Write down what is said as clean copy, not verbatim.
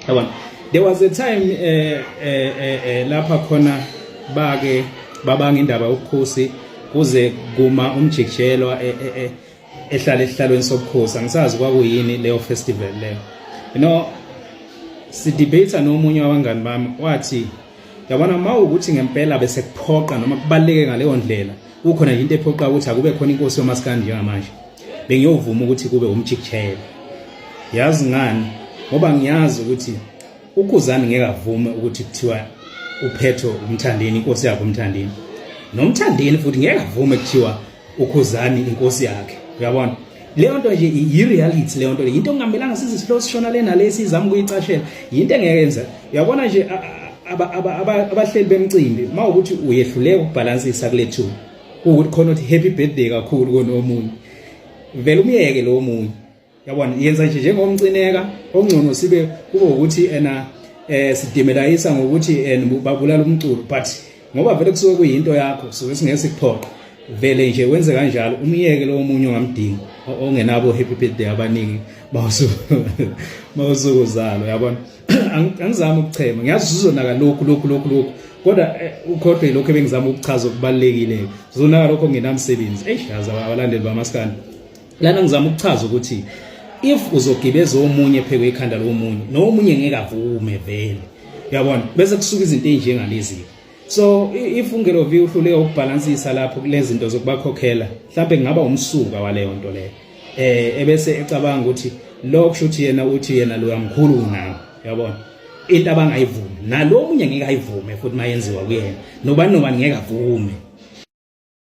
yabona. There was a time lapha khona bake babanga indaba yobukhosi kuze kuma umjikijelwa ehlala esihlalweni sobukhosi. Angisazi kwakuyini leyo festival leyo. You know, si debate nomunye wabangani bami wathi yabona mawukuthi ngempela bese kuphoqa noma kubaleke ngaleyo ndlela kukhona into ephoqa ukuthi akube khona inkosi yomaskandi njengamanje bengiyovuma ukuthi kube umjikijelwa. Yazi ngani? Ngoba ngiyazi ukuthi uKhuzani ngeke avume ukuthi kuthiwa uPhetho uMthandeni inkosi yakhe uMthandeni. NoMthandeni futhi ngeke avume kuthiwa uKhuzani inkosi yakhe. Uyabona? Leyo nto nje i-reality leyo nto le. Into engamelanga sizihlo sishona lena lesi izama ukuyicashela. Into engekenza. Uyabona nje abahleli bemcimbi mawukuthi uyehluleka ukubalansisa kule two. Ukuthi khona uthi happy birthday kakhulu konomunye. Vele umyeke lo munye. Yabona yenza nje njengomcineka ongcono sibe kube ukuthi sidemelayisa ngokuthi babulala umculo but ngoba vele kusuke kuyinto yakho kusuke singeke sikuphoqa vele nje wenze kanjalo umyeke lo munye ongamdingi ongenabo happy birthday abaningi mawusuku zalo yabona. Angizama ukuchema ngiyazi uzonaka lokhu kodwa ukhodwa lokho ebengizama ukuchaza okubalekile uzonaka lokho ngenamsebenzi eshaza abalandeli bamaskandi lana ngizama ukuchaza ukuthi if uzogibeza omunye pheke ikhanda lomunye nomunye ngeke avume vele uyabona bese kusuka izinto ezinjengalezi. So if ungelovi uhluleka ukubalansisa lapho kulezi zinto zokubakhokhela mhlawumbe ngaba umsuka waleyo nto leyo ebese ecabanga ukuthi lokho shuthi yena uthi yena lo yamkhulu nawo uyabona into abangayivumi nalomunye ngeke ayivume futhi mayenziwa kuyena nobani ngeke avume.